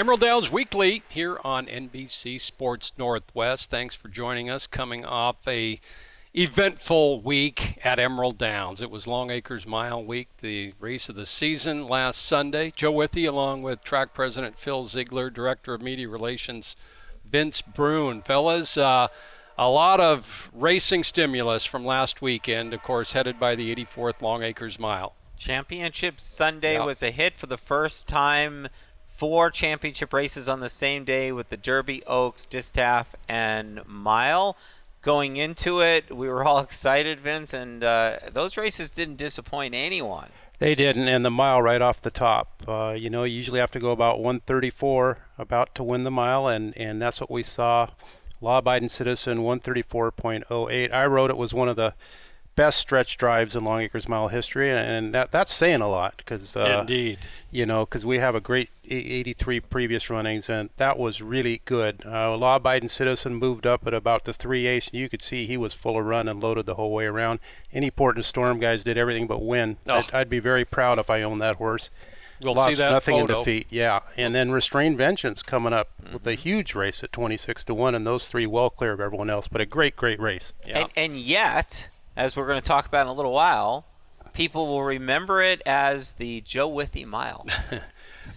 Emerald Downs Weekly here on NBC Sports Northwest. Thanks for joining us coming off a eventful week at Emerald Downs. It was Longacres Mile Week, the race of the season last Sunday. Joe Withey along with track president Phil Ziegler, director of media relations Vince Brune. Fellas, a lot of racing stimulus from last weekend, of course, headed by the 84th Longacres Mile. Championship Sunday was a hit for the first time. 4 championship races on the same day with the Derby, Oaks, Distaff, and Mile. Going into it, we were all excited, Vince, and those races didn't disappoint anyone. They didn't, and the mile right off the top. You usually have to go about 134 about to win the mile, and that's what we saw. Law-abiding citizen, 134.08. I wrote it was one of the best stretch drives in Longacres Mile history, and that's saying a lot because indeed, because we have a great 83 previous runnings, and that was really good. Law-abiding citizen moved up at about the 3/8, and you could see he was full of run and loaded the whole way around. Any Port and Storm guys did everything but win. I'd be very proud if I owned that horse. We'll Lost see that nothing photo. in defeat, yeah. And then Restrained Vengeance coming up with a huge race at 26-1, and those 3 well clear of everyone else. But a great, great race. Yeah. And yet, as we're going to talk about in a little while, people will remember it as the Joe Withey Mile.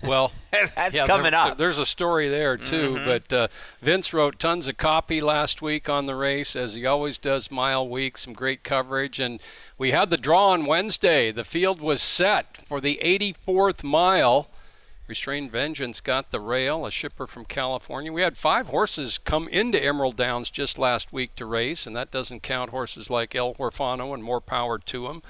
Well, that's coming up. There's a story there, too. But Vince wrote tons of copy last week on the race, as he always does Mile Week, some great coverage. And we had the draw on Wednesday. The field was set for the 84th mile. Restrained Vengeance got the rail, a shipper from California. We had 5 horses come into Emerald Downs just last week to race, and that doesn't count horses like El Huerfano, and more power to them.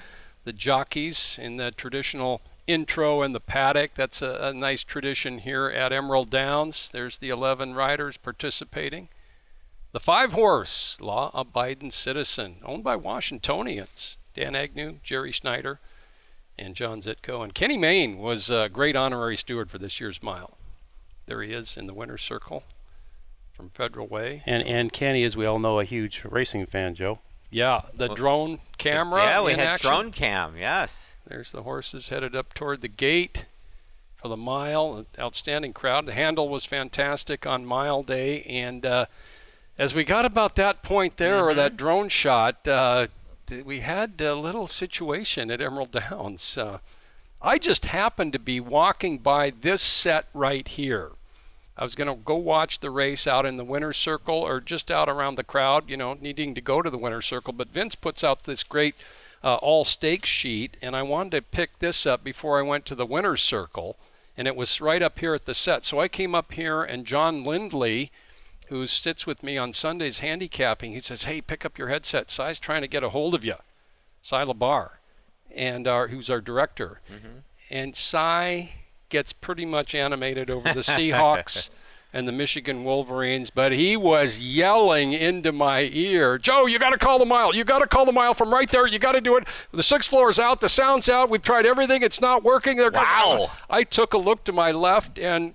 The jockeys in the traditional intro in the paddock. That's a nice tradition here at Emerald Downs. There's the 11 riders participating. The 5-horse, Law-Abiding Citizen, owned by Washingtonians. Dan Agnew, Jerry Schneider, and John Zitko. And Kenny Mayne was a great honorary steward for this year's mile. There he is in the winner's circle from Federal Way. And Kenny, as we all know, a huge racing fan, Joe. Yeah, the drone camera. Yeah, we had action. drone cam, yes. There's the horses headed up toward the gate for the mile. An outstanding crowd. The handle was fantastic on mile day. And as we got about that point there, or that drone shot, we had a little situation at Emerald Downs. I just happened to be walking by this set right here. I was going to go watch the race out in the winner's circle or just out around the crowd, needing to go to the winner's circle. But Vince puts out this great all-stakes sheet, and I wanted to pick this up before I went to the winner's circle, and it was right up here at the set. So I came up here, and John Lindley, who sits with me on Sundays handicapping, he says, "Hey, pick up your headset. Si's trying to get a hold of you." Si LaBar, and who's our director. And Si gets pretty much animated over the Seahawks and the Michigan Wolverines, but he was yelling into my ear, "Joe, you got to call the mile. You got to call the mile from right there. You got to do it. The 6th floor is out. The sound's out. We've tried everything. It's not working." Wow. I took a look to my left, and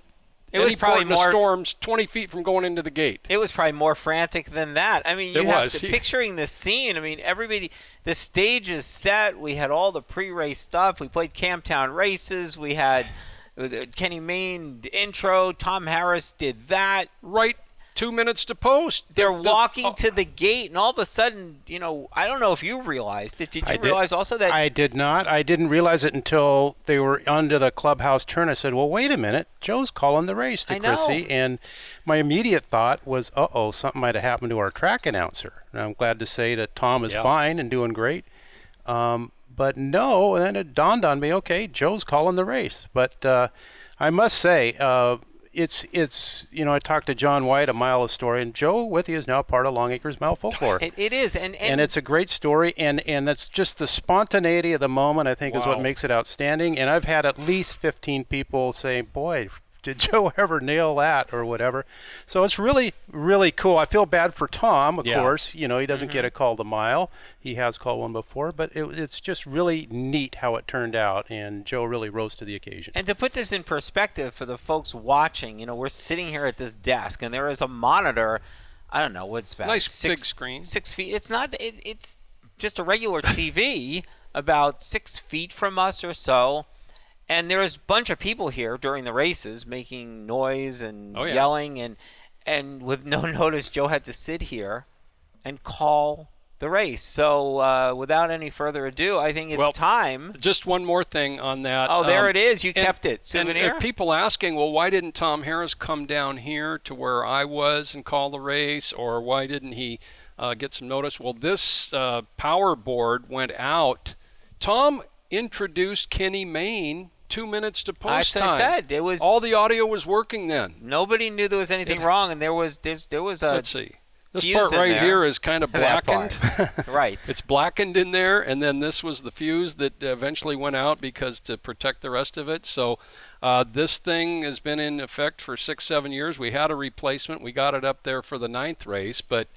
it was probably more Storms 20 feet from going into the gate. It was probably more frantic than that. I mean, picturing the scene. I mean, everybody, the stage is set. We had all the pre-race stuff. We played Camptown races. We had Kenny Mayne intro. Tom Harris did that. Right 2 minutes to post. They're walking to the gate, and all of a sudden, I don't know if you realized it. Did you realize also that? I did not. I didn't realize it until they were onto the clubhouse turn. I said, "Well, wait a minute. Joe's calling the race to Chrissy." And my immediate thought was, something might have happened to our track announcer. And I'm glad to say that Tom is fine and doing great. But no, and then it dawned on me, okay, Joe's calling the race. But I must say, it's I talked to John White, a mile historian. Joe Withey is now part of Longacres Mile folklore. It is, and it's a great story, and that's just the spontaneity of the moment, I think, is what makes it outstanding. And I've had at least 15 people say, "Boy, did Joe ever nail that?" or whatever. So it's really, really cool. I feel bad for Tom, of course. He doesn't get a call the mile. He has called one before, but it's just really neat how it turned out, and Joe really rose to the occasion. And to put this in perspective for the folks watching, we're sitting here at this desk, and there is a monitor. I don't know what's about nice big screen. 6 feet. It's not. It's just a regular TV, about 6 feet from us or so. And there was a bunch of people here during the races making noise and yelling, and with no notice, Joe had to sit here and call the race. So without any further ado, I think it's time. Just one more thing on that. Oh, there it is. You kept it. Souvenir? And people asking, well, why didn't Tom Harris come down here to where I was and call the race, or why didn't he get some notice? Well, this power board went out. Tom introduced Kenny Mayne 2 minutes to post time. As I said, it was all the audio was working then. Nobody knew there was anything wrong, and there was a. Let's see. This part right here is kind of blackened. Right. It's blackened in there, and then this was the fuse that eventually went out because to protect the rest of it. So this thing has been in effect for 6-7 years. We had a replacement. We got it up there for the 9th race, but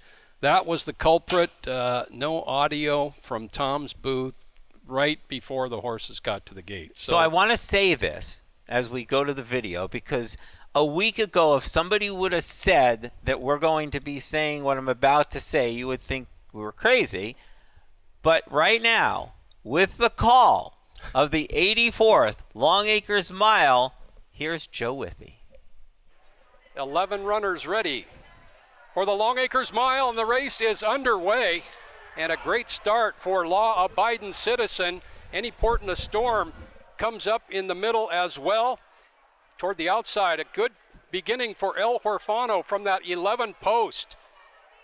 that was the culprit. No audio from Tom's booth right before the horses got to the gate. So I want to say this as we go to the video, because a week ago, if somebody would have said that we're going to be saying what I'm about to say, you would think we were crazy. But right now, with the call of the 84th Long Acres Mile, here's Joe Withy. 11 runners ready for the Long Acres Mile, and the race is underway. And a great start for Law-Abiding Citizen. Any Port in a Storm comes up in the middle as well. Toward the outside, a good beginning for El Huerfano from that 11 post.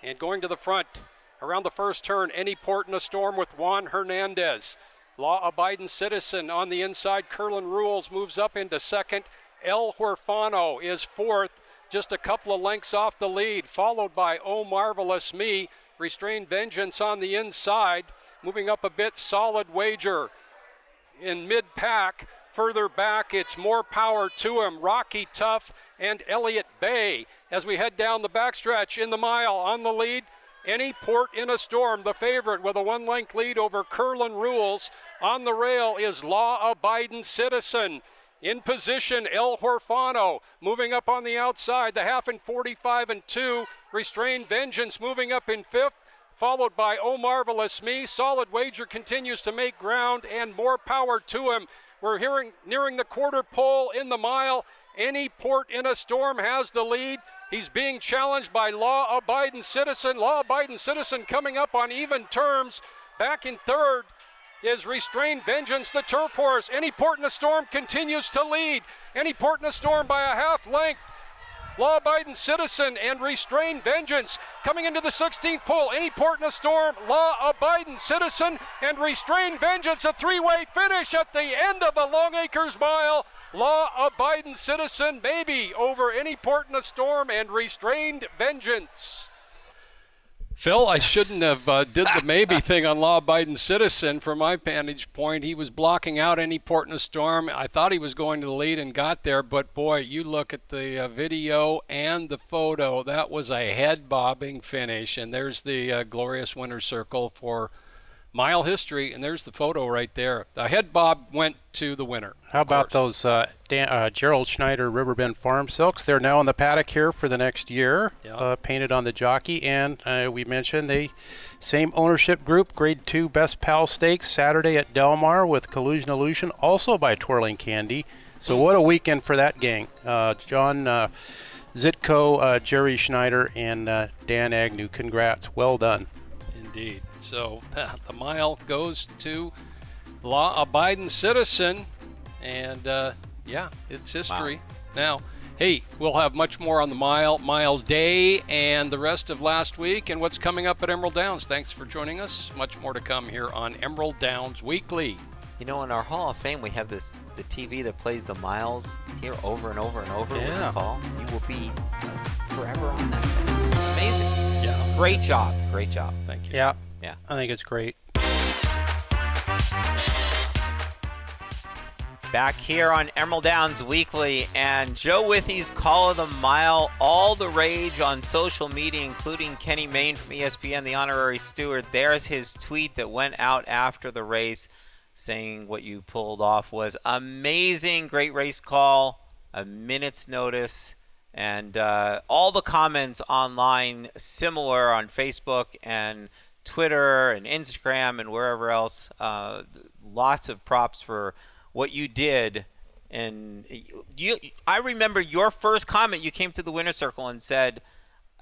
And going to the front, around the first turn, Any Port in a Storm with Juan Hernandez. Law-Abiding Citizen on the inside. Curlin Rules moves up into second. El Huerfano is fourth, just a couple of lengths off the lead, followed by Oh Marvelous Me. Restrained Vengeance on the inside. Moving up a bit, Solid Wager in mid-pack. Further back, it's More Power to Him, Rocky Tough, and Elliott Bay. As we head down the backstretch in the mile on the lead, Any Port in a Storm, the favorite, with a 1-length lead over Curlin Rules. On the rail is Law-Abiding Citizen. In position, El Huerfano moving up on the outside, the half in 45 and 2. Restrained Vengeance moving up in fifth, followed by Oh Marvelous Me. Solid Wager continues to make ground, and More Power to Him. We're nearing the quarter pole in the mile. Any Port in a Storm has the lead. He's being challenged by Law-Abiding Citizen. Law-Abiding Citizen coming up on even terms. Back in third is Restrained Vengeance, the turf horse. Any Port in a Storm continues to lead. Any Port in a Storm by a half length. Law-Abiding Citizen and Restrained Vengeance coming into the 16th pole. Any Port in a Storm, Law-Abiding Citizen, and Restrained Vengeance. A three-way finish at the end of the Long Acres Mile. Law-Abiding Citizen maybe over Any Port in a Storm and Restrained Vengeance. Phil, I shouldn't have did the maybe thing on Law-Abiding Citizen. From my vantage point, he was blocking out Any Port in a Storm. I thought he was going to the lead and got there, but boy, you look at the video and the photo, that was a head-bobbing finish. And there's the glorious winner's circle for mile history, and there's the photo right there. The head bob went to the winner. How about those Gerald Schneider Riverbend Farm Silks? They're now in the paddock here for the next year, painted on the Jockey, and we mentioned the same ownership group, Grade 2 Best Pal Stakes, Saturday at Del Mar with Collusion Illusion, also by Twirling Candy. So what a weekend for that gang. John Zitko, Jerry Schneider, and Dan Agnew. Congrats. Well done. Indeed. So the mile goes to Law-Abiding Citizen, and it's history. Wow. Now, hey, we'll have much more on the mile day, and the rest of last week, and what's coming up at Emerald Downs. Thanks for joining us. Much more to come here on Emerald Downs Weekly. You know, in our Hall of Fame, we have the TV that plays the miles here over and over and over. Yeah. With the call. You will be forever on that thing. Amazing. Yeah. Great job. Great job. Thank you. Yeah. Yeah. I think it's great. Back here on Emerald Downs Weekly, and Joe Withy's Call of the Mile, all the rage on social media, including Kenny Mayne from ESPN, the honorary steward. There's his tweet that went out after the race saying what you pulled off was amazing, great race call, a minute's notice, and all the comments online similar on Facebook and Twitter and Instagram and wherever else. Lots of props for what you did And I remember your first comment. You came to the winner's circle and said,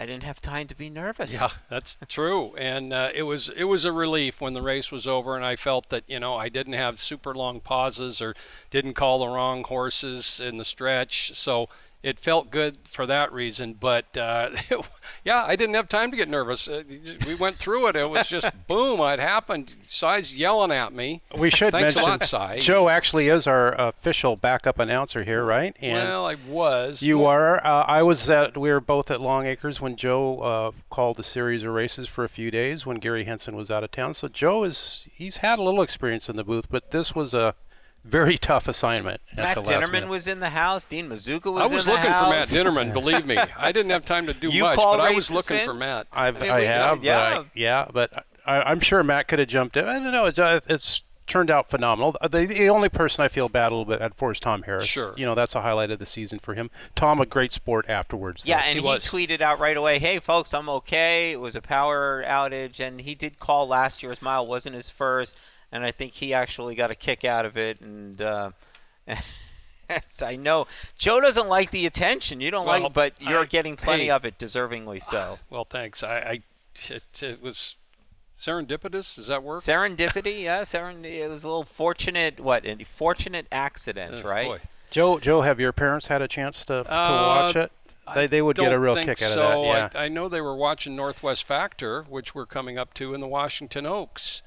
I didn't have time to be nervous. Yeah, that's true. And it was a relief when the race was over, and I felt that, I didn't have super long pauses or didn't call the wrong horses in the stretch. So it felt good for that reason. But, yeah, I didn't have time to get nervous. We went through it. It was just, boom, it happened. Si's yelling at me. We should Thanks mention a lot, Si. Joe actually is our official backup announcer here, right? And well, I was. You are. We were both at Long Acres when Joe called a series of races for a few days when Gary Henson was out of town. So Joe he's had a little experience in the booth, but this was a very tough assignment. Matt Dinnerman was in the house. Dean Mazuka was in the house. I was looking for Matt Dinnerman, believe me. I didn't have time to do much, but I was looking for Matt. I have. But I'm sure Matt could have jumped in. I don't know. It's turned out phenomenal. The only person I feel bad a little bit at for is Tom Harris. Sure. That's a highlight of the season for him. Tom, a great sport afterwards. Yeah, and he tweeted out right away, hey, folks, I'm okay. It was a power outage. And he did call last year's mile. Wasn't his first. And I think he actually got a kick out of it. And I know Joe doesn't like the attention. You don't but you're getting plenty of it, deservingly so. Well, thanks. It was serendipitous. Does that work? Serendipity, yeah. It was a little fortunate accident, right? Boy. Joe, have your parents had a chance to watch it? They would get a real kick out of that. Yeah. I know they were watching Northwest Factor, which we're coming up to in the Washington Oaks.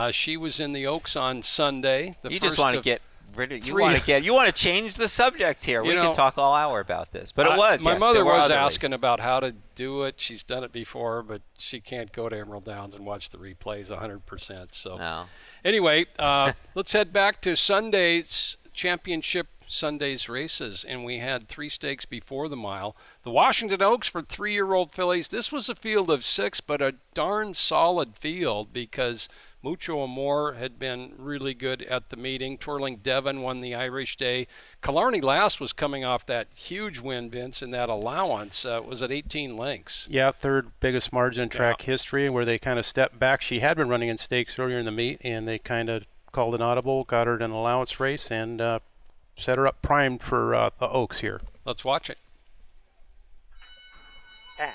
She was in the Oaks on Sunday. You just want to get rid of. You want to change the subject here. We can talk all hour about this, but it was. My mother was asking about how to do it. She's done it before, but she can't go to Emerald Downs and watch the replays 100%. So no. Anyway, let's head back to Sunday's championship. Sunday's races, and we had 3 stakes before the mile. The Washington Oaks for 3-year-old fillies. This was a field of 6, but a darn solid field because Mucho Amor had been really good at the meeting. Twirling Devon won the Irish Day. Killarney Lass was coming off that huge win, Vince, in that allowance. It was at 18 lengths. Yeah, third biggest margin in track history, where they kind of stepped back. She had been running in stakes earlier in the meet, and they kind of called an audible, got her in an allowance race, and set her up primed for the Oaks here. Let's watch it. And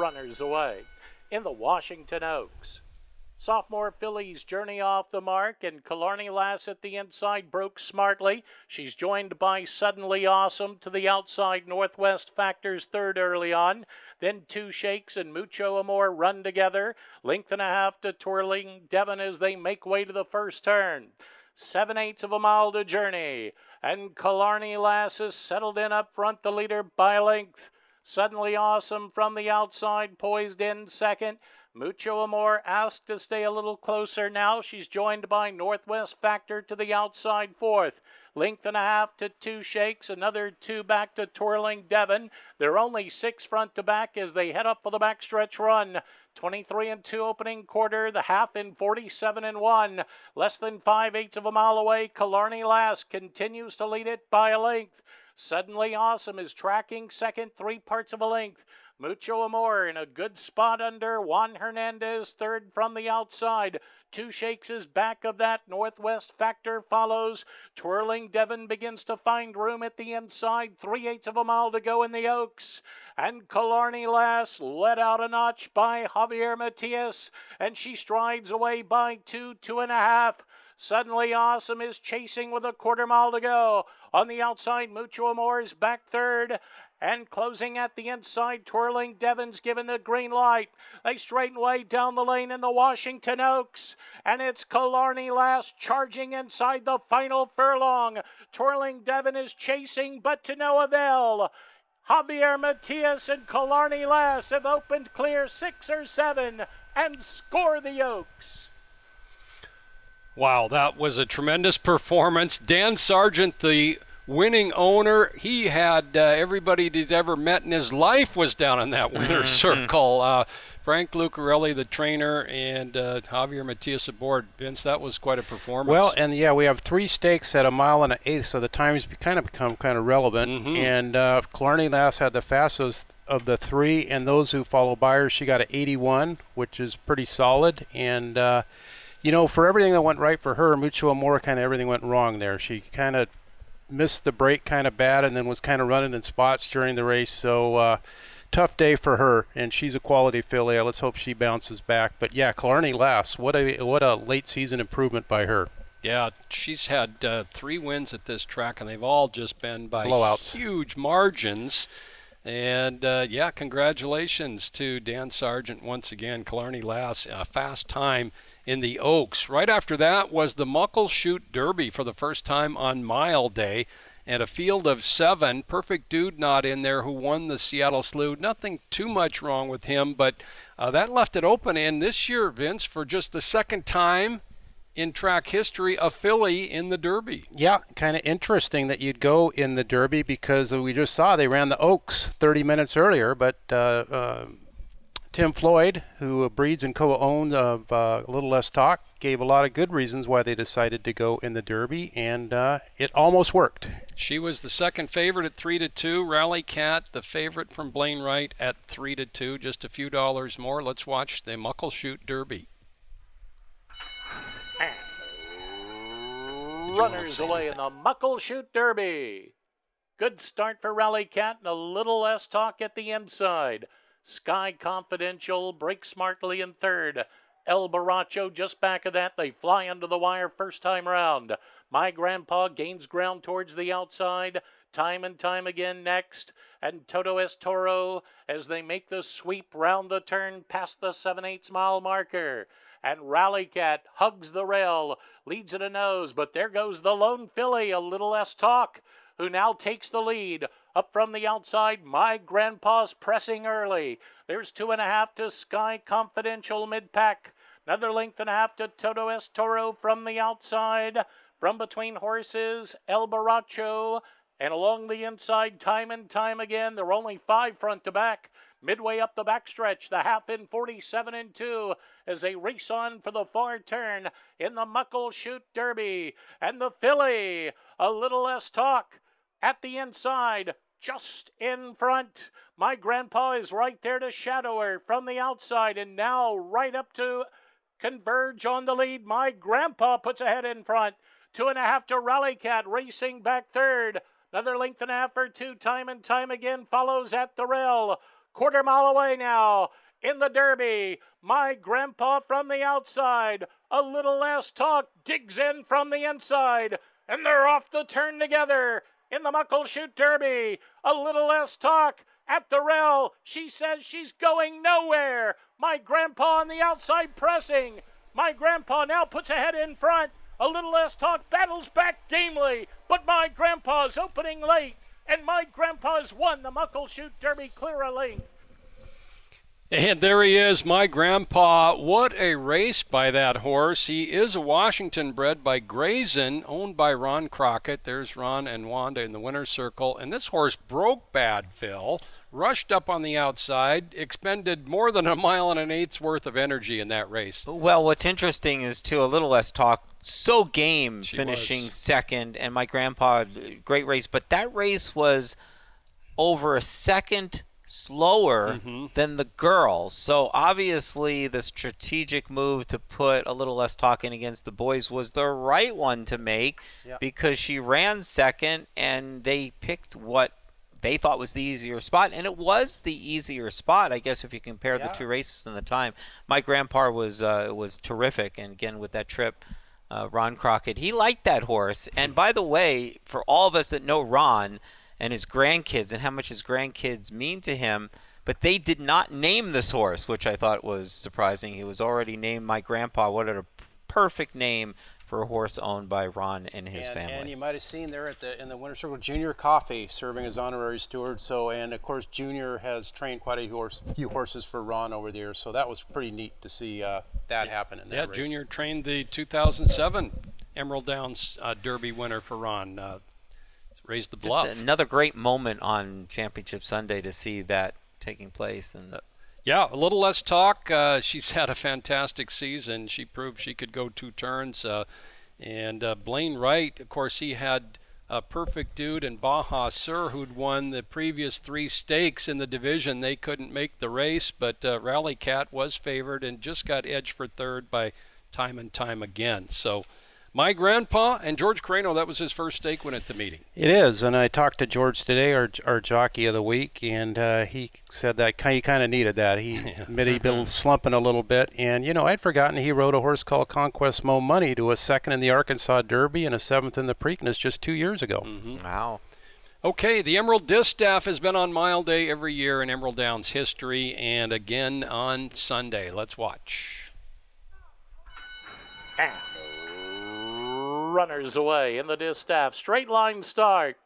runners away in the Washington Oaks. Sophomore fillies journey off the mark, and Killarney Lass at the inside broke smartly. She's joined by Suddenly Awesome to the outside. Northwest Factors third early on. Then 2 Shakes and Mucho Amor run together. 1.5 to Twirling Devon as they make way to the first turn. 7/8 of a mile to journey, and Killarney Lass is settled in up front, the leader by a length. Suddenly Awesome from the outside, poised in second. Mucho Amor asked to stay a little closer now. She's joined by Northwest Factor to the outside fourth. 1.5 to 2 Shakes, another 2 back to Twirling Devon. They're only 6 front to back as they head up for the backstretch run. 23-2 opening quarter, the half in 47-1. Less than 5/8 of a mile away, Killarney Lass continues to lead it by a length. Suddenly Awesome is tracking second, 3 parts of a length. Mucho Amor in a good spot under. Juan Hernandez third from the outside. 2 Shakes is back of that. Northwest Factor follows. Twirling Devon begins to find room at the inside. 3/8 of a mile to go in the Oaks. And Killarney Lass led out a notch by Javier Matias. And she strides away by 2.5. Suddenly Awesome is chasing with a 1/4 mile to go. On the outside, Mucho Amor is back third. And closing at the inside, Twirling Devon's given the green light. They straighten way down the lane in the Washington Oaks. And it's Killarney Lass charging inside the final furlong. Twirling Devon is chasing, but to no avail. Javier Matias and Killarney Lass have opened clear 6 or 7 and score the Oaks. Wow, that was a tremendous performance. Dan Sargent, the winning owner, he had everybody he'd ever met in his life was down in that winner's circle. Frank Lucarelli, the trainer, and Javier Matias aboard. Vince, that was quite a performance. Well, and yeah, we have 3 stakes at 1 1/8, so the times become kind of relevant. And Killarney Lass had the fastest of the 3, and those who follow Byers, she got an 81, which is pretty solid. And For everything that went right for her, Mucho Amor, kind of everything went wrong there. She kind of missed the break kind of bad and then was kind of running in spots during the race. So tough day for her, and she's a quality filly. Let's hope she bounces back. But yeah, Killarney Lass, what a late season improvement by her. Yeah, she's had 3 wins at this track, and they've all just been by blowouts, huge margins. And congratulations to Dan Sargent once again. Killarney Lass, a fast time in the Oaks. Right after that was the Muckleshoot Derby for the first time on Mile Day, and a field of 7. Perfect Dude not in there, who won the Seattle Slough. Nothing too much wrong with him, but that left it open. And this year, Vince, for just the second time in track history, a filly in the Derby. Yeah, kind of interesting that you'd go in the Derby, because we just saw they ran the Oaks 30 minutes earlier, but Tim Floyd, who breeds and co-owns of A Little Less Talk, gave a lot of good reasons why they decided to go in the Derby, and it almost worked. She was the second favorite at 3-2. Rally Cat, the favorite from Blaine Wright, at 3-2, just a few dollars more. Let's watch the Muckleshoot Derby. Runners away in the Muckleshoot Derby. Good start for Rally Cat and A Little Less Talk at the inside. Sky Confidential breaks smartly in third. El Baracho just back of that. They fly under the wire first time round. My Grandpa gains ground towards the outside. Time and time again next. And Toto Es Toro as they make the sweep round the turn past the 7/8 mile marker. And Rally Cat hugs the rail, leads it a nose, but there goes the lone filly, A Little Less Talk, who now takes the lead. Up from the outside, My Grandpa's pressing early. There's 2.5 to Sky Confidential mid-pack. Another length and a half to Toto Es Toro from the outside. From between horses, El Baracho, and along the inside, time and time again. There are only 5 front to back. Midway up the backstretch, the half in 47-2 as they race on for the far turn in the Muckleshoot Derby. And the filly, A Little Less Talk, at the inside, just in front. My Grandpa is right there to shadow her from the outside, and now right up to converge on the lead. My Grandpa puts ahead in front. 2.5 to Rally Cat, racing back third. Another length and a half or 2, time and time again, follows at the rail. 1/4 mile away now in the Derby. My Grandpa from the outside. A Little Less Talk digs in from the inside. And they're off the turn together in the Muckleshoot Derby. A Little Less Talk at the rail. She says she's going nowhere. My Grandpa on the outside pressing. My Grandpa now puts ahead in front. A Little Less Talk battles back gamely. But My Grandpa's opening late. And My Grandpa's won the Muckleshoot Derby clear a length. And there he is, My Grandpa. What a race by that horse. He is a Washington bred by Grayson, owned by Ron Crockett. There's Ron and Wanda in the winner's circle. And this horse broke bad, Phil. Rushed up on the outside, expended more than 1.1 miles worth of energy in that race. Well, what's interesting is, too, A Little Less Talk, so game, She finishing was. second, and My Grandpa, great race. But that race was over a second slower than the girls. So obviously the strategic move to put A Little Less Talk in against the boys was the right one to make, because she ran second and they picked what they thought was the easier spot, and it was the easier spot, I guess, if you compare the two races in the time. My Grandpa was terrific, and again with that trip, Ron Crockett, he liked that horse. And by the way, for all of us that know Ron and his grandkids and how much his grandkids mean to him, but they did not name this horse, which I thought was surprising. He was already named My Grandpa. What a perfect name for a horse owned by Ron and his family. And you might have seen there in the winner's circle, Junior Coffey serving as honorary steward. So, and of course, Junior has trained quite a few horses for Ron over the years. So that was pretty neat to see that happen in that race. Junior trained the 2007 Emerald Downs Derby winner for Ron. Raised the bluff. Just another great moment on Championship Sunday to see that taking place. And A Little Less Talk. She's had a fantastic season. She proved she could go 2 turns. And Blaine Wright, of course, he had Perfect Dude and Baja Sur, who'd won the previous 3 stakes in the division. They couldn't make the race, but Rally Cat was favored and just got edged for third by time and time again. So my grandpa and George Carreno, that was his first stake win at the meeting. It is, and I talked to George today, our jockey of the week, and he said that he kind of needed that. He admitted he'd been slumping a little bit, and I'd forgotten he rode a horse called Conquest Mo Money to a second in the Arkansas Derby and a seventh in the Preakness just 2 years ago. Mm-hmm. Wow. Okay, the Emerald Distaff has been on Mile Day every year in Emerald Downs history, and again on Sunday. Let's watch. Runners away in the Distaff. Straight line start.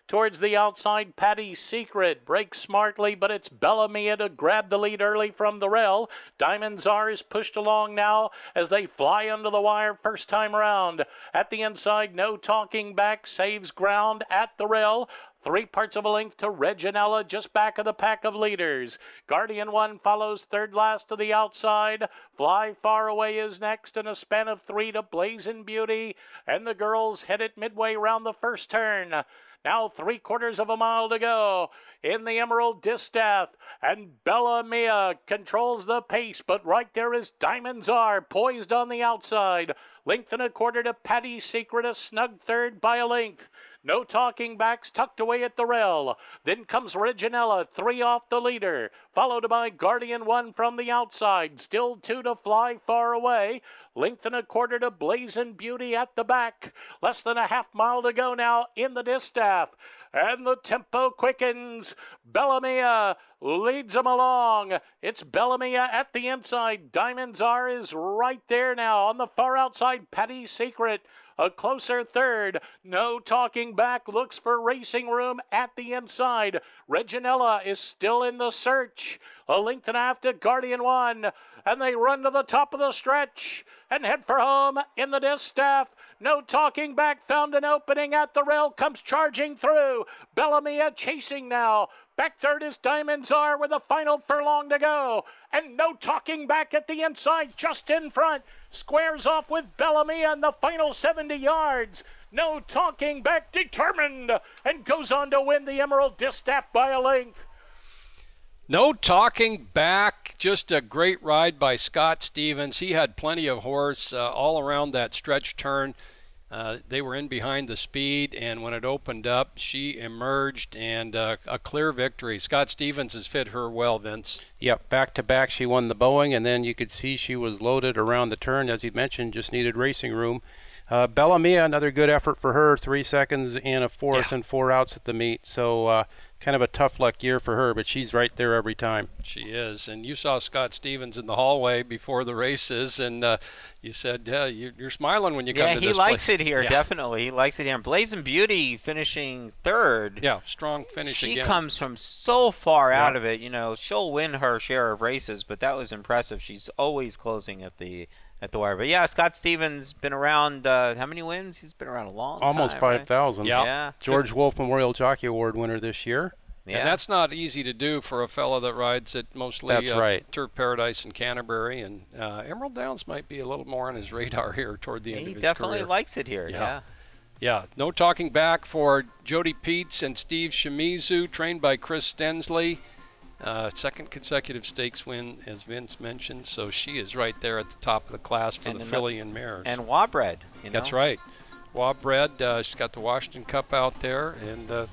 Towards the outside, Patty Secret breaks smartly, but it's Bellamia to grab the lead early from the rail. Diamond Czar is pushed along now as they fly under the wire first time around. At the inside, No Talking Back saves ground at the rail. 3 parts of a length to Reginella, just back of the pack of leaders. Guardian One follows third last to the outside. Fly Far Away is next, and a span of 3 to Blazing Beauty. And the girls head it midway round the first turn. Now 3/4 of a mile to go in the Emerald Distaff, and Bella Mia controls the pace, but right there is Diamond Czar poised on the outside. 1.25 to Patty Secret, a snug third by a length. No Talking Backs tucked away at the rail. Then comes Reginella, 3 off the leader, followed by Guardian One from the outside. Still 2 to Fly Far Away. 1.25 to Blazing Beauty at the back. Less than a half mile to go now in the Distaff. And the tempo quickens. Bellamia leads them along. It's Bellamia at the inside. Diamond Czar is right there now. On the far outside, Patty Secret. A closer third. No Talking Back looks for racing room at the inside. Reginella is still in the search. 1.5 to Guardian One. And they run to the top of the stretch and head for home in the Distaff. No Talking Back found an opening at the rail, comes charging through. Bellamia chasing now. Back third is Diamond Czar with a final furlong to go. And No Talking Back at the inside, just in front. Squares off with Bellamia in the final 70 yards. No Talking Back determined and goes on to win the Emerald Distaff by a length. No Talking Back, just a great ride by Scott Stevens. He had plenty of horse all around that stretch turn. They were in behind the speed, and when it opened up, she emerged, and a clear victory. Scott Stevens has fit her well, Vince. Yep, back-to-back she won the Boeing, and then you could see she was loaded around the turn. As you mentioned, just needed racing room. Bellamia, another good effort for her, 3 seconds and a fourth and 4 outs at the meet. So kind of a tough luck year for her, but she's right there every time. She is. And you saw Scott Stevens in the hallway before the races, and you said, you're smiling when you come to this place. Yeah, he likes it here, definitely. He likes it here. And Blazing Beauty finishing third. Yeah, strong finish again. She comes from so far out of it. She'll win her share of races, but that was impressive. She's always closing at the wire. But yeah, Scott Stevens been around, how many wins? He's been around a long time. Almost 5,000. Right? Yeah. George Wolfe Memorial Jockey Award winner this year. Yeah. And that's not easy to do for a fellow that rides at mostly Turf Paradise and Canterbury. And Emerald Downs might be a little more on his radar here toward the end of his career. He definitely likes it here, Yeah, No Talking Back for Jody Peets and Steve Shimizu, trained by Chris Stensley. Second consecutive stakes win, as Vince mentioned, so she is right there at the top of the class for the filly and mares. And Wabred. That's right. Wabred, she's got the Washington Cup out there, and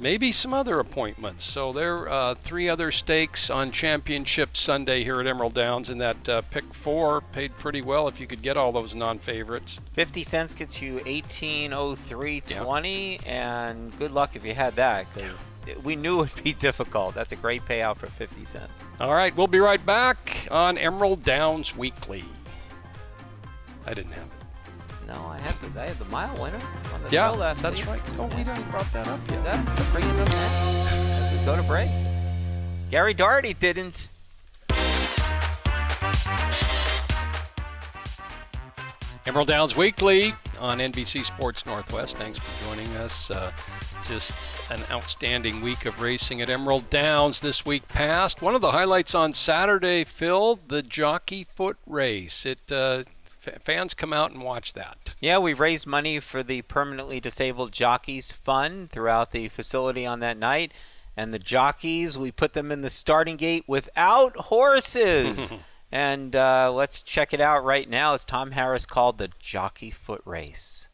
maybe some other appointments. So there are 3 other stakes on Championship Sunday here at Emerald Downs, and that pick 4 paid pretty well if you could get all those non-favorites. 50 cents gets you $18.0320, and good luck if you had that, because we knew it would be difficult. That's a great payout for 50 cents. All right, we'll be right back on Emerald Downs Weekly. I didn't have it. No, I had the mile winner on the show last week. That's right. Oh, we didn't brought that up yet. That's bringing them in as we go to break. Gary Doherty didn't. Emerald Downs Weekly on NBC Sports Northwest. Thanks for joining us. Just an outstanding week of racing at Emerald Downs this week past. One of the highlights on Saturday, Phil, the Jockey Foot Race. Fans come out and watch that. Yeah, we raised money for the Permanently Disabled Jockeys Fund throughout the facility on that night. And the jockeys, we put them in the starting gate without horses. And let's check it out right now as Tom Harris called the Jockey Foot Race.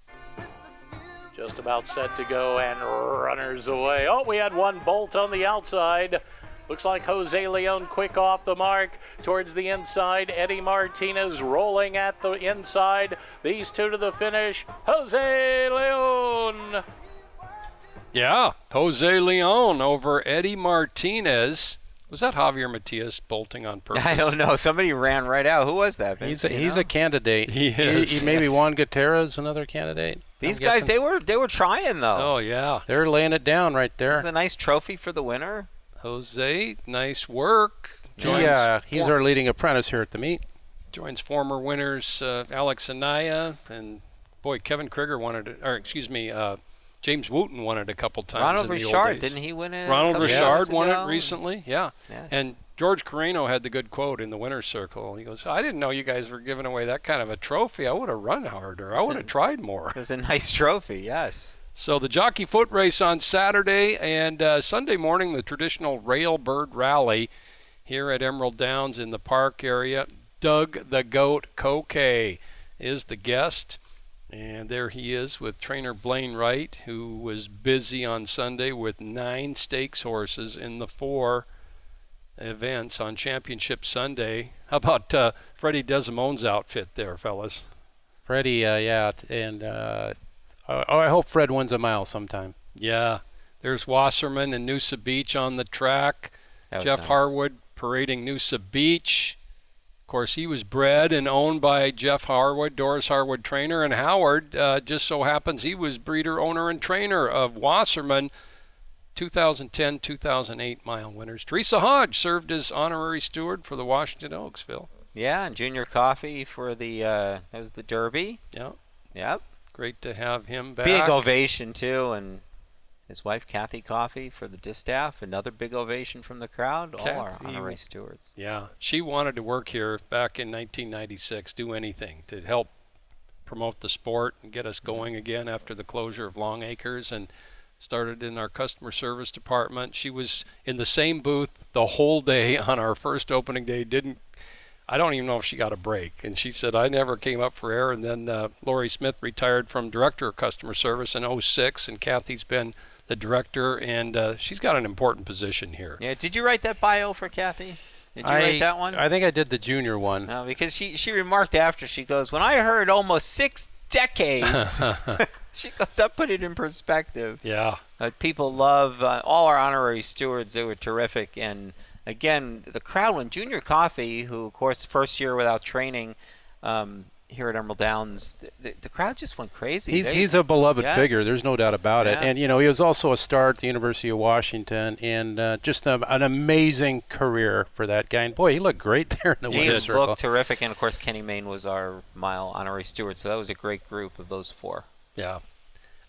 Just about set to go and runners away. Oh, we had one bolt on the outside. Looks like Jose Leon quick off the mark towards the inside. Eddie Martinez rolling at the inside. These two to the finish. Jose Leon. Yeah, Jose Leon over Eddie Martinez. Was that Javier Matias bolting on purpose? I don't know. Somebody ran right out. Who was that, Vince? He's a candidate. He is. Maybe Juan Gutierrez, another candidate. These guys, they were trying, though. Oh, yeah. They're laying it down right It there. was a nice trophy for the winner. Jose, nice work. He's our leading apprentice here at the meet. Joins former winners Alex Anaya, and boy, Kevin Krieger won it, James Wooten won it a couple times. Ronald in the Richard, old days. didn't he win it? Ronald Richard won ago? it recently, yeah. And George Carreno had the good quote in the winner's circle. He goes, I didn't know you guys were giving away that kind of a trophy. I would have run harder. I would have tried more. It was a nice trophy, yes. So the Jockey Foot Race on Saturday, and Sunday morning the traditional Railbird Rally here at Emerald Downs in the park area. Doug the Goat Kokay is the guest. And there he is with trainer Blaine Wright, who was busy on Sunday with 9 stakes horses in the 4 events on Championship Sunday. How about Freddie Desimone's outfit there, fellas? Freddie, yeah, and I hope Fred wins a mile sometime. Yeah, there's Wasserman and Noosa Beach on the track. Jeff nice. Harwood parading Noosa Beach. Of course, he was bred and owned by Jeff Harwood, Doris Harwood trainer, and Howard just so happens he was breeder, owner, and trainer of Wasserman. 2010-2008 mile winners. Teresa Hodge served as honorary steward for the Washington Oaks, Phil. Yeah, and Junior Coffee for that was the Derby. Yeah. Yep. Great to have him back. Big ovation, too, and his wife, Kathy Coffey, for the Distaff. Another big ovation from the crowd. All our honorary stewards. Yeah, she wanted to work here back in 1996, do anything to help promote the sport and get us going again after the closure of Long Acres, and started in our customer service department. She was in the same booth the whole day on our first opening day. I don't even know if she got a break. And she said, I never came up for air. And then Lori Smith retired from director of customer service in 2006, and Kathy's been the director, and she's got an important position here. Yeah, did you write that bio for Kathy? Did you write that one? I think I did the junior one. No, because she remarked after, she goes, when I heard almost 6 decades, she goes, that put it in perspective. Yeah. People love all our honorary stewards. They were terrific. And again, the crowd, when Junior Coffey, who of course first year without training here at Emerald Downs, the crowd just went crazy. He's a beloved figure. There's no doubt about it. And, he was also a star at the University of Washington, and just an amazing career for that guy. And, boy, he looked great there in the winner's circle. He looked terrific. And, of course, Kenny Mayne was our mile honorary steward, so that was a great group of those 4. Yeah.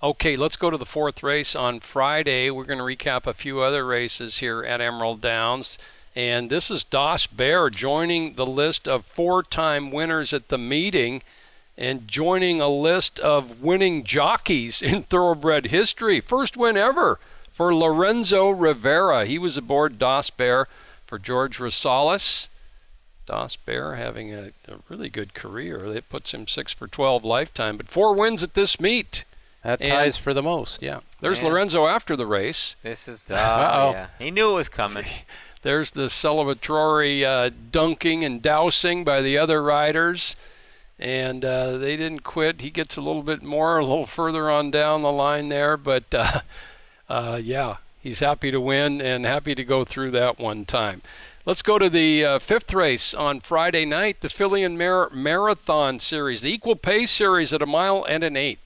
Okay, let's go to the 4th race on Friday. We're going to recap a few other races here at Emerald Downs. And this is Das Bear joining the list of 4-time winners at the meeting and joining a list of winning jockeys in thoroughbred history. First win ever for Lorenzo Rivera. He was aboard Das Bear for George Rosales. Das Bear having a really good career. It puts him 6 for 12 lifetime, but 4 wins at this meet. That ties for the most, yeah. There's Lorenzo after the race. This is, yeah. He knew it was coming. There's the celebratory dunking and dousing by the other riders, and they didn't quit. He gets a little further on down the line there, but yeah, he's happy to win and happy to go through that one time. Let's go to the 5th race on Friday night, the Filly and Mare Marathon Series, the Equal Pay Series at 1 mile and an 1/8.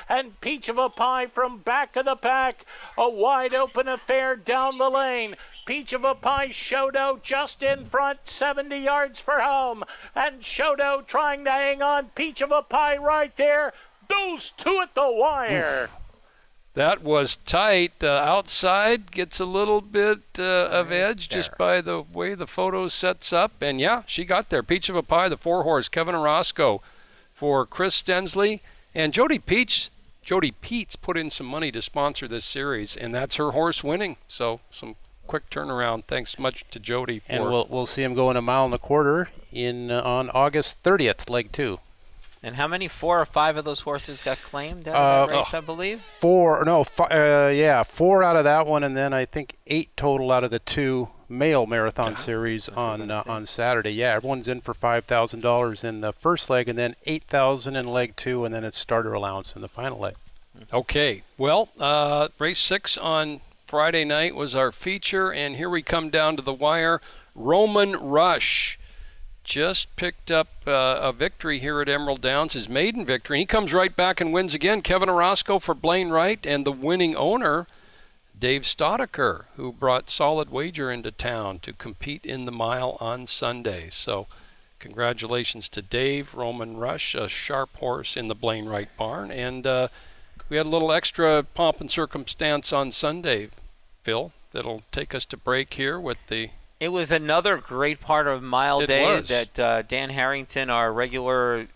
And Peach of a Pie from back of the pack. A wide open affair down the lane. Peach of a Pie, Shodo just in front, 70 yards for home. And Shodo trying to hang on. Peach of a Pie right there. Those 2 at the wire. That was tight. Outside gets a little bit of edge just by the way the photo sets up. And yeah, she got there. Peach of a Pie, the 4-horse, Kevin Orozco for Chris Stensley. And Jody Peets put in some money to sponsor this series, and that's her horse winning. So some quick turnaround. Thanks much to Jody. And we'll see him going 1.25 miles on August 30th, leg 2. And how many, 4 or 5 of those horses got claimed out of that race, I believe? 4 out of that one, and then I think 8 total out of the 2 male marathon series on Saturday. Yeah, everyone's in for $5,000 in the first leg, and then $8,000 in leg 2, and then it's starter allowance in the final leg. Okay, well, race 6 on Friday night was our feature, and here we come down to the wire. Roman Rush just picked up a victory here at Emerald Downs, his maiden victory. He comes right back and wins again. Kevin Orozco for Blaine Wright, and the winning owner, Dave Stodiker, who brought Solid Wager into town to compete in the mile on Sunday. So congratulations to Dave. Roman Rush, a sharp horse in the Blaine Wright barn. And we had a little extra pomp and circumstance on Sunday, Phil, that'll take us to break here with the... It was another great part of Mile Day that Dan Harrington, our regular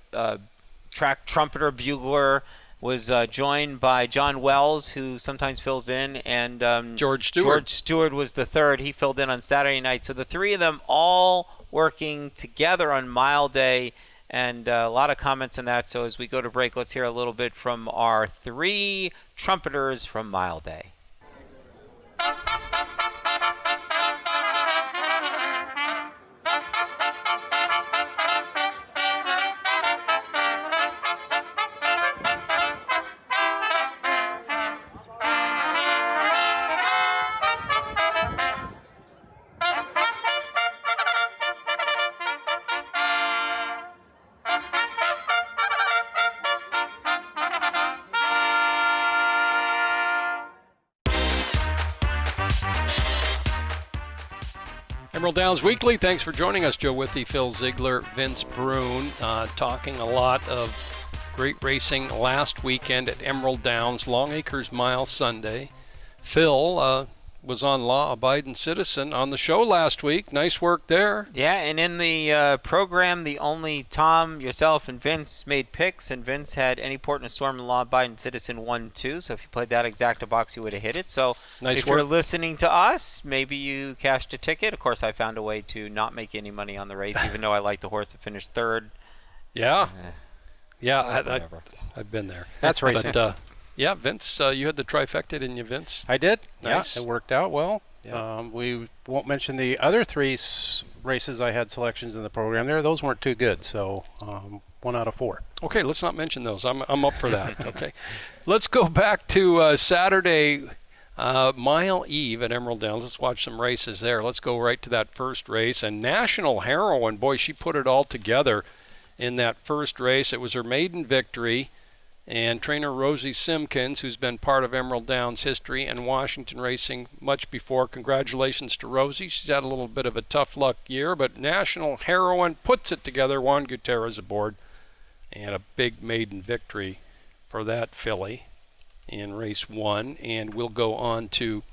track trumpeter, bugler, was joined by John Wells, who sometimes fills in, and George Stewart. George Stewart was the third. He filled in on Saturday night. So the three of them all working together on Mile Day, and a lot of comments on that. So as we go to break, let's hear a little bit from our 3 trumpeters from Mile Day. Emerald Downs Weekly. Thanks for joining us, Joe Withy, Phil Ziegler, Vince Brune, talking a lot of great racing last weekend at Emerald Downs, Long Acres Mile Sunday. Phil was on Law Abiding Citizen on the show last week. Nice work there. Yeah, and in the program, the only Tom, yourself, and Vince made picks, and Vince had Any Port in a Storm and Law Abiding Citizen 1-2, so if you played that exacta box, you would have hit it. So nice if work. you're listening to us, maybe you cashed a ticket. Of course, I found a way to not make any money on the race, even though I liked the horse that finished third. Yeah. I've been there. That's racing. But, yeah, Vince, you had the trifecta, didn't you, Vince? I did. Nice. Yeah, it worked out well. Yeah. We won't mention the other 3 races I had selections in the program there. Those weren't too good, so 1 out of 4. Okay, let's not mention those. I'm up for that. Okay. Let's go back to Saturday, Mile Eve at Emerald Downs. Let's watch some races there. Let's go right to that first race. And National Heroine, boy, she put it all together in that first race. It was her maiden victory. And trainer Rosie Simpkins, who's been part of Emerald Downs history and Washington racing much before. Congratulations to Rosie. She's had a little bit of a tough luck year, but National Heroine puts it together. Juan Gutierrez aboard. And a big maiden victory for that filly in race 1. And we'll go on to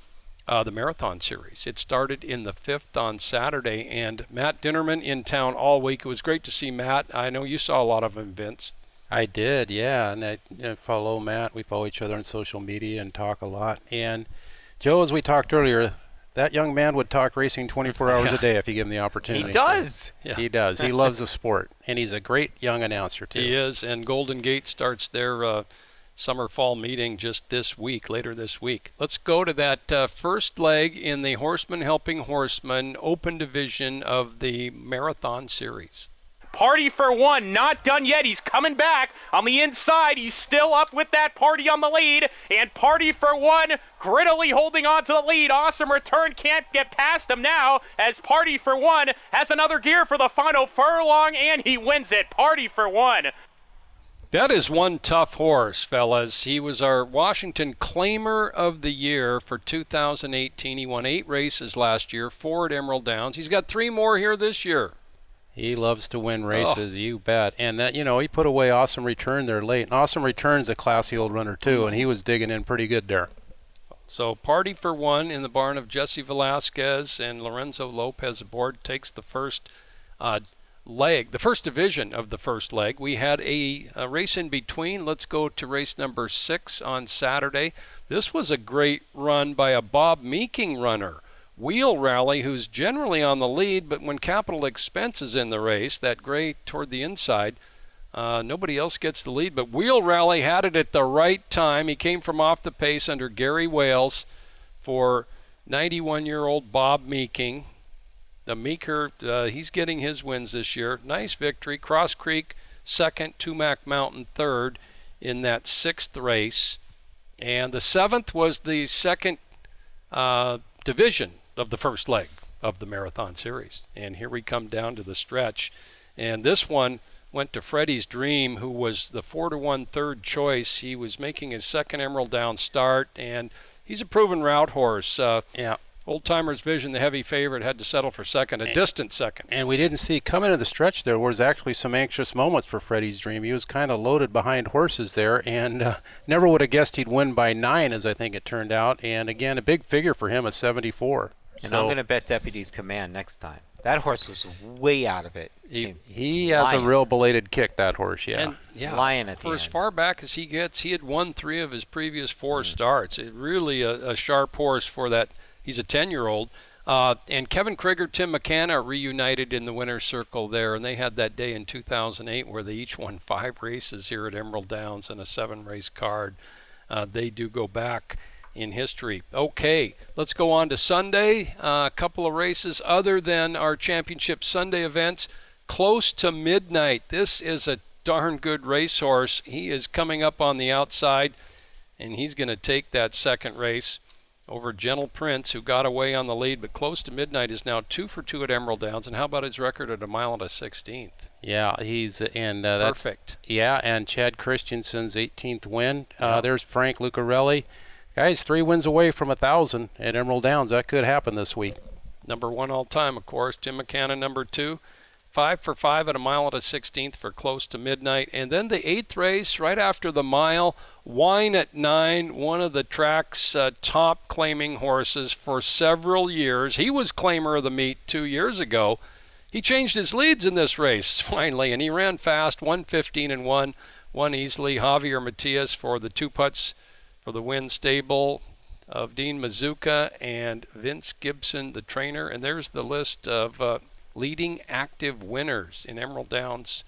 the Marathon Series. It started in the 5th on Saturday, and Matt Dinnerman in town all week. It was great to see Matt. I know you saw a lot of him, Vince. I did, yeah, and I follow Matt. We follow each other on social media and talk a lot. And Joe, as we talked earlier, that young man would talk racing 24 hours a day if you give him the opportunity. He does. Yeah. He does. He loves the sport, and he's a great young announcer too. He is, and Golden Gate starts their summer-fall meeting just this week, later this week. Let's go to that first leg in the Horseman Helping Horseman Open Division of the Marathon Series. Party for One, not done yet. He's coming back on the inside. He's still up with that Party on the lead. And Party for One grittily holding on to the lead. Awesome Return can't get past him now as Party for One has another gear for the final furlong, and he wins it. Party for One. That is one tough horse, fellas. He was our Washington Claimer of the Year for 2018. He won 8 races last year, 4 at Emerald Downs. He's got 3 more here this year. He loves to win races, you bet. And that, he put away Awesome Return there late. And Awesome Return's a classy old runner too, and he was digging in pretty good there. So Party for One in the barn of Jesse Velasquez and Lorenzo Lopez aboard takes the first leg, the first division of the first leg. We had a race in between. Let's go to race number 6 on Saturday. This was a great run by a Bob Meeking runner. Wheel Rally, who's generally on the lead, but when Capital Expense is in the race, that gray toward the inside, nobody else gets the lead. But Wheel Rally had it at the right time. He came from off the pace under Gary Wales for 91-year-old Bob Meeking. The Meeker, he's getting his wins this year. Nice victory. Cross Creek second, Tumac Mountain third in that 6th race. And the 7th was the second division of the first leg of the Marathon Series. And here we come down to the stretch. And this one went to Freddie's Dream, who was the 4-1 third choice. He was making his second Emerald Down start, and he's a proven route horse. Old Timer's Vision, the heavy favorite, had to settle for second, a distant second. And we didn't see coming into the stretch there was actually some anxious moments for Freddie's Dream. He was kind of loaded behind horses there, and never would have guessed he'd win by 9, as I think it turned out. And again, a big figure for him at 74. And I'm going to bet Deputy's Command next time. That horse was way out of it. He has a real belated kick, that horse, And, Lion at the for as end. far back as he gets, he had won 3 of his previous 4 starts. It really a sharp horse for that. He's a 10-year-old. And Kevin Krieger, Tim McCann reunited in the winner's circle there, and they had that day in 2008 where they each won 5 races here at Emerald Downs and a 7-race card. They do go back in history. Okay, let's go on to Sunday. A couple of races other than our Championship Sunday events. Close to Midnight. This is a darn good racehorse. He is coming up on the outside, and he's going to take that second race over Gentle Prince, who got away on the lead, but Close to Midnight is now 2 for 2 at Emerald Downs. And how about his record at 1 mile and a 16th? Yeah, he's that's perfect. Yeah, and Chad Christensen's 18th win. There's Frank Lucarelli. Guys, 3 wins away from 1,000 at Emerald Downs. That could happen this week. Number 1 all time, of course. Tim McCann, number 2. 5 for 5 at 1 mile and a 16th for Close to Midnight. And then the 8th race, right after the mile, Wine at 9, one of the track's top claiming horses for several years. He was claimer of the meet 2 years ago. He changed his leads in this race finally, and he ran fast, 1:15 and 1, won easily. Javier Matias for the 2 putts for the Win stable of Dean Mazuka and Vince Gibson, the trainer. And there's the list of leading active winners in Emerald Downs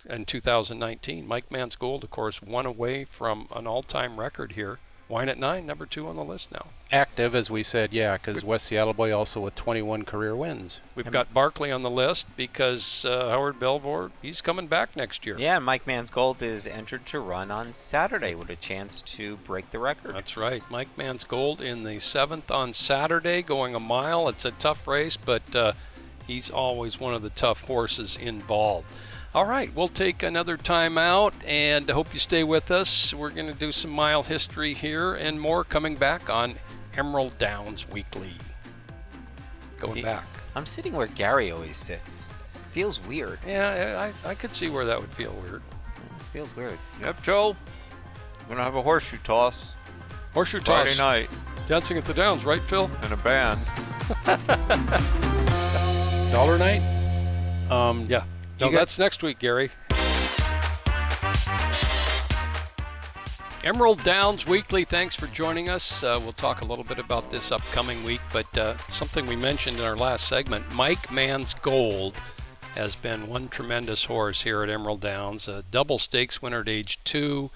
in 2019. Mike Mansgold, of course, 1 away from an all-time record here. Wine at 9, number 2 on the list now. Active, as we said, yeah, because West Seattle boy also with 21 career wins. We've got Barkley on the list because Howard Belvoir, he's coming back next year. Yeah, and Mike Mansgold is entered to run on Saturday with a chance to break the record. That's right. Mike Mansgold in the 7th on Saturday, going 1 mile. It's a tough race, but he's always one of the tough horses involved. All right, we'll take another time out, and I hope you stay with us. We're going to do some mile history here and more coming back on Emerald Downs Weekly. Going back. I'm sitting where Gary always sits. Feels weird. Yeah, I could see where that would feel weird. It feels weird. Yep, Joe. We're going to have a horseshoe toss. Horseshoe toss. Friday night. Dancing at the Downs, right, Phil? And a band. Dollar night? Yeah. No, that's next week, Gary. Emerald Downs Weekly, thanks for joining us. We'll talk a little bit about this upcoming week, but something we mentioned in our last segment, Mike Mansgold has been one tremendous horse here at Emerald Downs, a double stakes winner at age 2.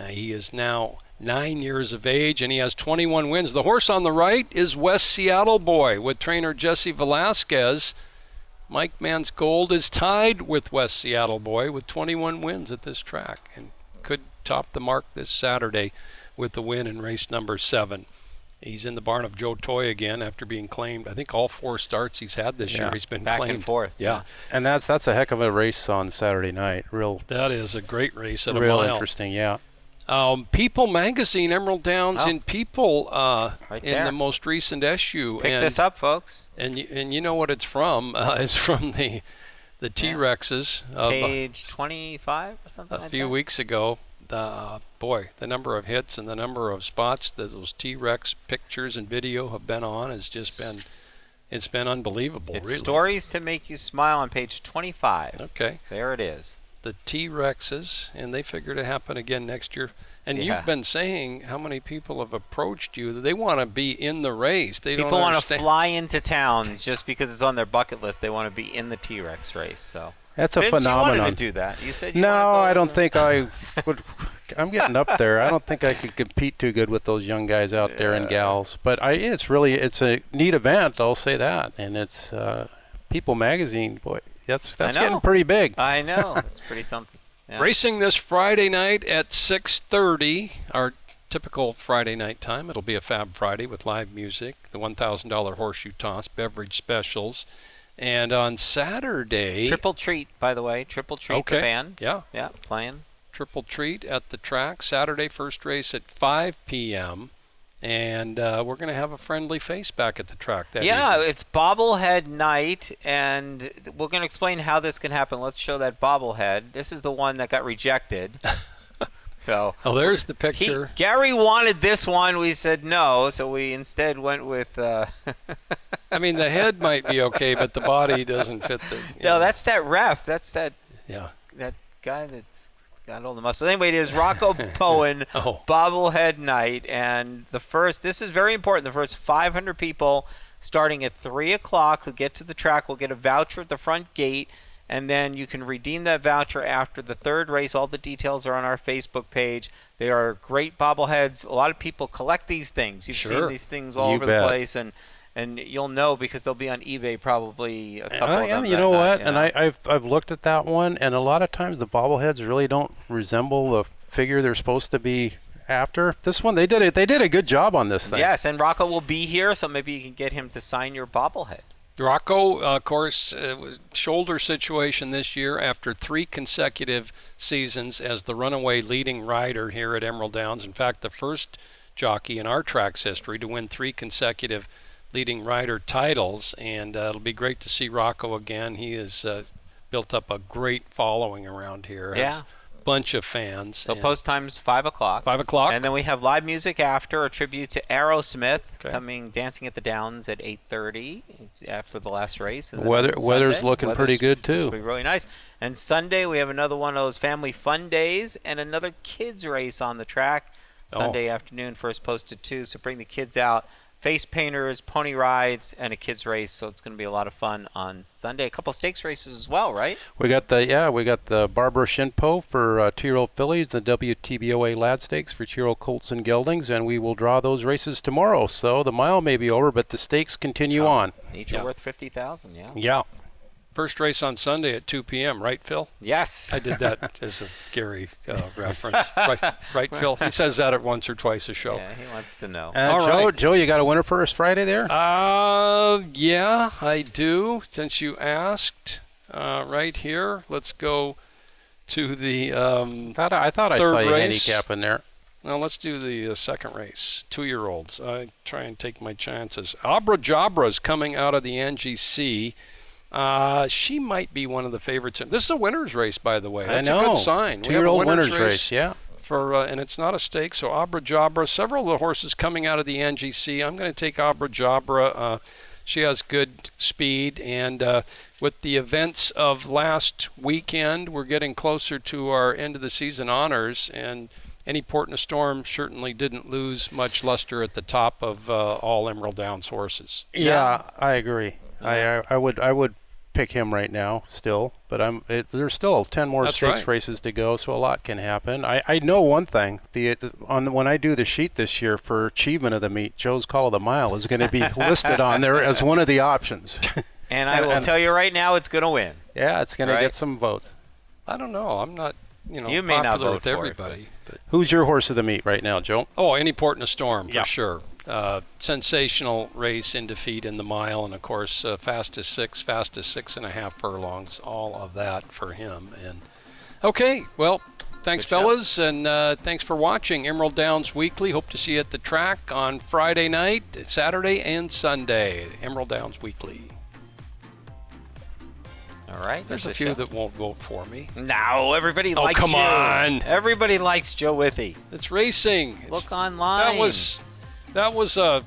He is now 9 years of age, and he has 21 wins. The horse on the right is West Seattle Boy with trainer Jesse Velasquez. Mike Mansgold is tied with West Seattle Boy with 21 wins at this track and could top the mark this Saturday with the win in race number 7. He's in the barn of Joe Toy again after being claimed. I think all 4 starts he's had this year he's been back claimed. And forth. Yeah. And that's a heck of a race on Saturday night. That is a great race at a real mile. Interesting, yeah. People Magazine, Emerald Downs in People right in the most recent issue. Pick this up, folks. And you know what it's from. It's from the T-Rexes. Page 25 or something like that. A few weeks ago. The number of hits and the number of spots that those T-Rex pictures and video have been on has just been unbelievable. It's really. Stories to Make You Smile on page 25. Okay. There it is. the T-Rexes, and they figure to happen again next year. And you've been saying how many people have approached you. They want to be in the race. People want to fly into town just because it's on their bucket list. They want to be in the T-Rex race. So that's a Vince, phenomenon. You wanted to do that. You said you no, wanted to I don't think I would. I'm getting up there. I don't think I could compete too good with those young guys out there and gals. But it's a neat event. I'll say that. And it's People Magazine. Boy, that's getting pretty big. I know. It's pretty something. Yeah. Racing this Friday night at 6:30, our typical Friday night time. It'll be a Fab Friday with live music, the $1,000 horseshoe toss, beverage specials. And on Saturday... Triple Treat, by the way. Triple Treat, the band. Yeah, playing. Triple Treat at the track. Saturday, first race at 5 p.m. And we're going to have a friendly face back at the track that evening. It's bobblehead night, and we're going to explain how this can happen. Let's show that bobblehead. This is the one that got rejected. So there's the picture. Gary wanted this one. We said no, so we instead went with... I mean, the head might be okay, but the body doesn't fit the... No, that's that ref. That's that guy that's got all the muscle. Anyway, it is Rocco Bowen bobblehead night, and this is very important, the first 500 people starting at 3 o'clock who get to the track will get a voucher at the front gate, and then you can redeem that voucher after the third race. All the details are on our Facebook page. They are great bobbleheads. A lot of people collect these things. You've seen these things all over the place, and you'll know because they'll be on eBay probably a couple of them. You know what? And I've looked at that one, and a lot of times the bobbleheads really don't resemble the figure they're supposed to be after. This one, they did a good job on this thing. Yes, and Rocco will be here, so maybe you can get him to sign your bobblehead. Rocco, of course, was shoulder situation this year after 3 consecutive seasons as the runaway leading rider here at Emerald Downs. In fact, the first jockey in our track's history to win 3 consecutive leading rider titles, and it'll be great to see Rocco again. He has built up a great following around here. Has a bunch of fans. So post time's 5 o'clock. 5 o'clock. And then we have live music after, a tribute to Aerosmith coming dancing at the Downs at 8:30 after the last race. And weather's looking pretty good too. It'll be really nice. And Sunday we have another one of those family fun days and another kids race on the track. Sunday afternoon, first post at 2. So bring the kids out. Face painters, pony rides, and a kids race. So it's going to be a lot of fun on Sunday. A couple stakes races as well, right? We got the Barbara Shinpo for 2-year-old fillies, the WTBOA Lad Stakes for 2-year-old colts and geldings, and we will draw those races tomorrow. So the mile may be over, but the stakes continue on. Each are worth $50,000. Yeah. First race on Sunday at 2 p.m., right, Phil? Yes. I did that as a Gary reference. Right, Phil? He says that at once or twice a show. Yeah, he wants to know. Joe, you got a winner for us Friday there? Yeah, I do, since you asked. Right here, let's go to the I thought I saw you handicap in there. Now let's do the second race, 2-year-olds. I try and take my chances. Abra Jabra's coming out of the NGC. She might be one of the favorites. This is a winner's race, by the way. That's a good sign. 2-year-old winner's race, yeah. And it's not a stake, so Abra Jabra. Several of the horses coming out of the NGC. I'm going to take Abra Jabra. She has good speed, and with the events of last weekend, we're getting closer to our end of the season honors, and Any Port in a Storm certainly didn't lose much luster at the top of all Emerald Downs horses. Yeah, I agree. I would pick him right now still, but there's still 10 more stakes races to go, so a lot can happen. I know one thing. When I do the sheet this year for achievement of the meet, Joe's Call of the Mile is going to be listed on there as one of the options. And I will tell you right now, it's going to win. Yeah, it's going to get some votes. I don't know. I'm not, you may popular not vote with for everybody. But who's your horse of the meet right now, Joe? Oh, Any Port in a Storm, for sure. Sensational race in defeat in the mile, and of course fastest 6.5 furlongs, all of that for him. And okay, well, thanks fellas, and thanks for watching Emerald Downs Weekly. Hope to see you at the track on Friday night, Saturday and Sunday. Emerald Downs Weekly. All right. There's a few that won't vote for me. No, everybody likes you. Oh, come on. Everybody likes Joe Withy. It's racing. Look online. That was a...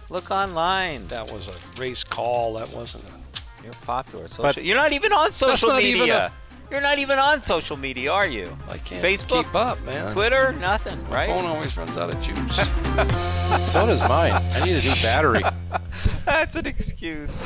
Look online. That was a race call. That wasn't a... You're popular. You're not even on social media. You're not even on social media, are you? I can't Facebook, keep up, man. Twitter, nothing, My right? phone always runs out of juice. So does mine. I need a new battery. That's an excuse.